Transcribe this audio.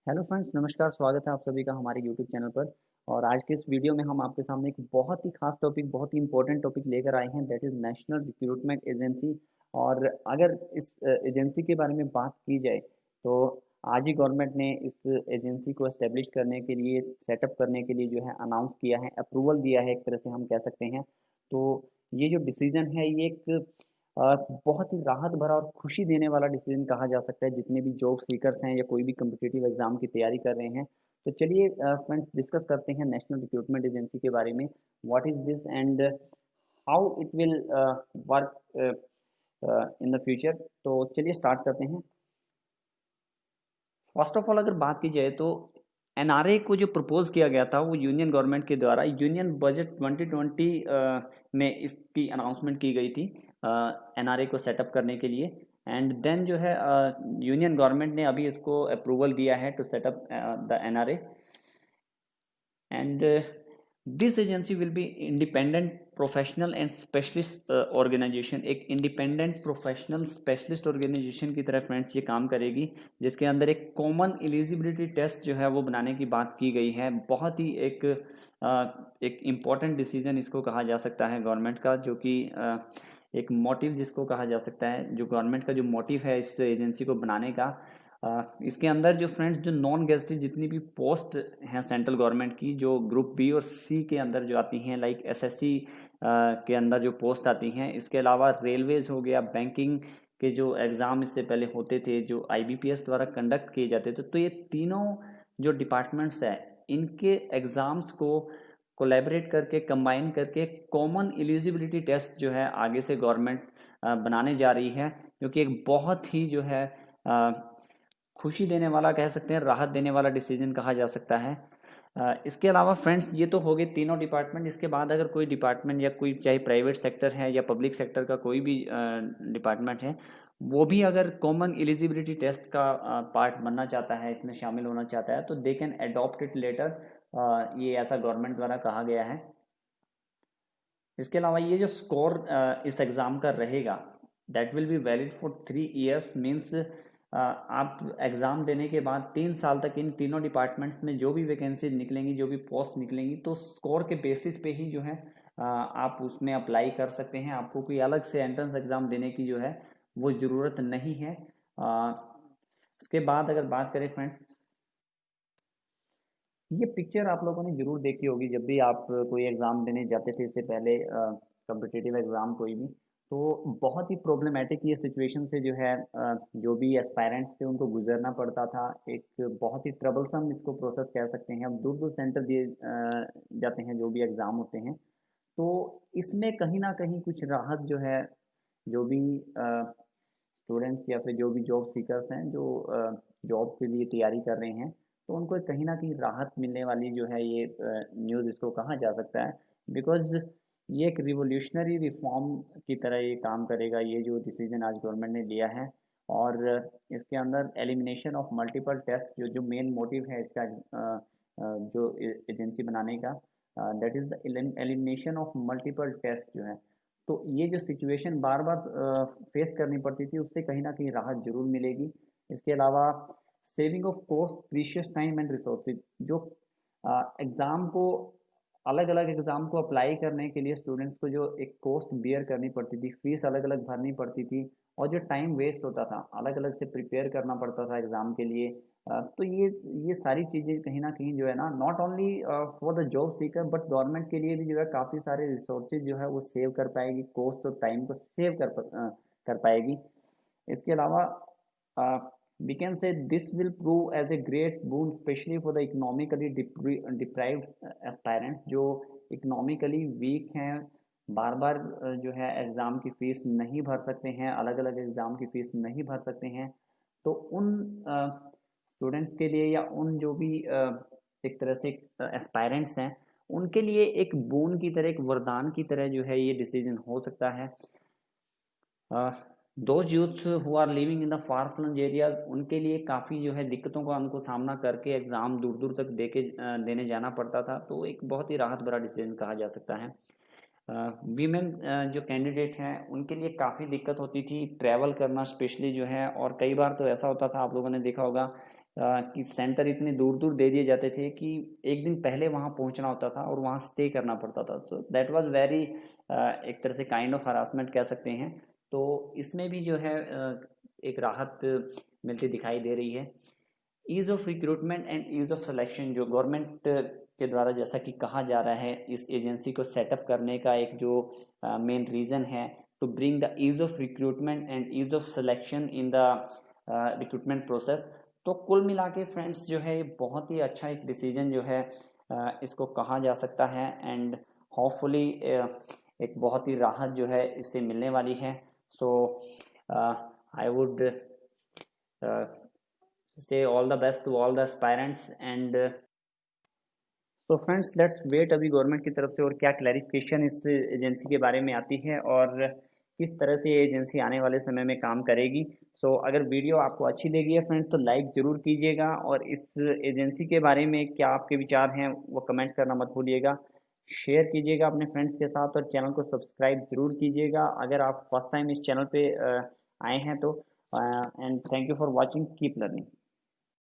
Hello friends, नमस्कार। स्वागत है आप सभी का हमारे यूट्यूब चैनल पर। और आज के इस वीडियो में हम आपके सामने एक बहुत ही खास टॉपिक, बहुत ही इंपॉर्टेंट टॉपिक लेकर आए हैं, that is national recruitment agency. और अगर इस एजेंसी के बारे में बात की जाए तो आज ही गवर्नमेंट ने इस एजेंसी को एस्टेब्लिश करने के लिए, सेटअप करने के लिए जो है अनाउंस किया है, अप्रूवल दिया है, एक तरह से हम कह सकते हैं। तो ये जो डिसीजन है ये एक बहुत ही राहत भरा और खुशी देने वाला डिसीजन कहा जा सकता है, जितने भी जॉब सीकर्स हैं या कोई भी कम्पिटिटिव एग्जाम की तैयारी कर रहे हैं। तो चलिए फ्रेंड्स, डिस्कस करते हैं नेशनल रिक्रूटमेंट एजेंसी के बारे में। What is this and how it will work in the future. तो चलिए स्टार्ट करते हैं। फर्स्ट ऑफ ऑल अगर बात की जाए तो एनआरए को जो प्रपोज किया गया था वो यूनियन गवर्नमेंट के द्वारा यूनियन बजट 2020 में इसकी अनाउंसमेंट की गई थी एनआरए को सेटअप करने के लिए। एंड देन जो है यूनियन गवर्नमेंट ने अभी इसको अप्रूवल दिया है to set up the NRA. And this agency will be independent professional and specialist organisation. एक इंडिपेंडेंट प्रोफेशनल स्पेशलिस्ट ऑर्गेनाइजेशन की तरह फ्रेंड्स ये काम करेगी, जिसके अंदर एक कॉमन एलिजिबिलिटी टेस्ट जो है वो बनाने की बात की गई है। बहुत ही एक इम्पॉर्टेंट डिसीजन इसको कहा जा सकता है गवर्नमेंट का, जो कि एक मोटिव जिसको कहा जा सकता है, जो गवर्नमेंट का जो मोटिव है इस एजेंसी को बनाने का। इसके अंदर जो फ्रेंड्स जो नॉन गेस्टेड जितनी भी पोस्ट हैं सेंट्रल गवर्नमेंट की, जो ग्रुप बी और सी के अंदर जो आती हैं, लाइक एसएससी के अंदर जो पोस्ट आती हैं, इसके अलावा रेलवेज हो गया, बैंकिंग के जो एग्ज़ाम इससे पहले होते थे जो आईबीपीएस द्वारा कंडक्ट किए जाते थे, तो ये तीनों जो डिपार्टमेंट्स हैं इनके एग्ज़ाम्स को कोलैबोरेट करके, कंबाइन करके कॉमन एलिजिबिलिटी टेस्ट जो है आगे से गवर्नमेंट बनाने जा रही है, जो कि एक बहुत ही जो है खुशी देने वाला कह सकते हैं, राहत देने वाला डिसीजन कहा जा सकता है। इसके अलावा फ्रेंड्स ये तो हो गए तीनों डिपार्टमेंट। इसके बाद अगर कोई डिपार्टमेंट या कोई, चाहे प्राइवेट सेक्टर है या पब्लिक सेक्टर का कोई भी डिपार्टमेंट है, वो भी अगर कॉमन एलिजिबिलिटी टेस्ट का पार्ट बनना चाहता है, इसमें शामिल होना चाहता है, तो they can adopt it later. ये ऐसा गवर्नमेंट द्वारा कहा गया है। इसके अलावा ये जो स्कोर इस एग्ज़ाम का रहेगा, that will be valid for 3 years. Means आप एग्ज़ाम देने के बाद 3 साल तक इन तीनों डिपार्टमेंट्स में जो भी वैकेंसी निकलेंगी, जो भी पोस्ट निकलेंगी, तो स्कोर के बेसिस पे ही जो है आप उसमें अप्लाई कर सकते हैं। आपको कोई अलग से एंट्रेंस एग्ज़ाम देने की जो है वो ज़रूरत नहीं है। इसके बाद अगर बात करें फ्रेंड्स, ये पिक्चर आप लोगों ने जरूर देखी होगी जब भी आप कोई एग्ज़ाम देने जाते थे इससे पहले, कम्पिटिटिव एग्ज़ाम कोई भी। तो बहुत ही प्रॉब्लमेटिक ये सिचुएशन से जो है जो भी एस्पायरेंट्स थे उनको गुजरना पड़ता था। एक बहुत ही ट्रबलसम इसको प्रोसेस कह सकते हैं। अब दूर दूर सेंटर दिए जाते हैं जो भी एग्ज़ाम होते हैं। तो इसमें कहीं ना कहीं कुछ राहत जो है, जो भी स्टूडेंट्स या फिर जो भी जॉब सीकर्स हैं, जो जॉब के लिए तैयारी कर रहे हैं, तो उनको कहीं ना कहीं राहत मिलने वाली जो है ये न्यूज़ इसको कहा जा सकता है। बिकॉज ये एक रिवोल्यूशनरी रिफॉर्म की तरह ये काम करेगा, ये जो डिसीजन आज गवर्नमेंट ने लिया है। और इसके अंदर एलिमिनेशन ऑफ मल्टीपल टेस्ट, जो जो मेन मोटिव है इसका, जो एजेंसी बनाने का, that is the elimination of multiple test जो है। तो ये जो सिचुएशन बार बार फेस करनी पड़ती थी, उससे कहीं ना कहीं राहत जरूर मिलेगी। इसके अलावा saving of cost, precious time and resources. जो एग्ज़ाम को, अलग अलग एग्ज़ाम को अप्लाई करने के लिए स्टूडेंट्स को जो एक कॉस्ट बियर करनी पड़ती थी, फीस अलग अलग भरनी पड़ती थी, और जो टाइम वेस्ट होता था, अलग अलग से प्रिपेयर करना पड़ता था एग्ज़ाम के लिए। तो ये सारी चीज़ें कहीं ना कहीं जो है ना, not only for the job seeker but government के लिए भी जो है काफ़ी सारे रिसोर्सेज जो है वो सेव कर पाएगी, कॉस्ट और टाइम को सेव कर पाएगी। इसके अलावा we can say this will prove as a great boon, especially for the economically deprived aspirants, जो इकोनॉमिकली वीक हैं, बार बार जो है एग्ज़ाम की फ़ीस नहीं भर सकते हैं, अलग अलग एग्ज़ाम की फ़ीस नहीं भर सकते हैं। तो उन स्टूडेंट्स के लिए, या उन जो भी एक तरह से एस्पायरेंट्स हैं, उनके लिए एक बोन की तरह, एक वरदान की तरह जो है ये डिसीजन हो सकता है। Those youth who are living in the far flung area, उनके लिए काफ़ी जो है दिक्कतों का उनको सामना करके एग्ज़ाम दूर दूर तक देने जाना पड़ता था। तो एक बहुत ही राहत भरा डिसीजन कहा जा सकता है। वीमेन जो कैंडिडेट हैं उनके लिए काफ़ी दिक्कत होती थी ट्रैवल करना स्पेशली जो है, और कई बार तो ऐसा होता था, आप लोगों ने देखा होगा कि सेंटर इतने दूर दूर दे दिए जाते थे कि एक दिन पहले वहाँ पहुँचना होता था और वहाँ स्टे करना पड़ता था। तो दैट वाज वेरी एक तरह से काइंड ऑफ हरासमेंट कह सकते हैं। तो इसमें भी जो है एक राहत मिलती दिखाई दे रही है। Ease of recruitment and ease of selection जो गवर्नमेंट के द्वारा जैसा कि कहा जा रहा है इस एजेंसी को सेटअप करने का एक जो मेन रीज़न है to bring the ease of recruitment and ease of selection in the recruitment process. तो कुल मिला के फ्रेंड्स जो है ये बहुत ही अच्छा एक डिसीजन जो है इसको कहा जा सकता है। एंड होपफुली एक बहुत ही राहत जो है इससे मिलने वाली है। So I would say all the best to all the aspirants and तो फ्रेंड्स लेट्स वेट अभी गवर्नमेंट की तरफ से और क्या क्लैरिफिकेशन इस एजेंसी के बारे में आती है और किस तरह से ये एजेंसी आने वाले समय में काम करेगी। सो अगर वीडियो आपको अच्छी लगी है फ्रेंड्स तो लाइक ज़रूर कीजिएगा और इस एजेंसी के बारे में क्या आपके विचार हैं वो कमेंट करना मत भूलिएगा। शेयर कीजिएगा अपने फ्रेंड्स के साथ और चैनल को सब्सक्राइब ज़रूर कीजिएगा अगर आप फर्स्ट टाइम इस चैनल पे आए हैं तो। And thank you for watching, keep learning.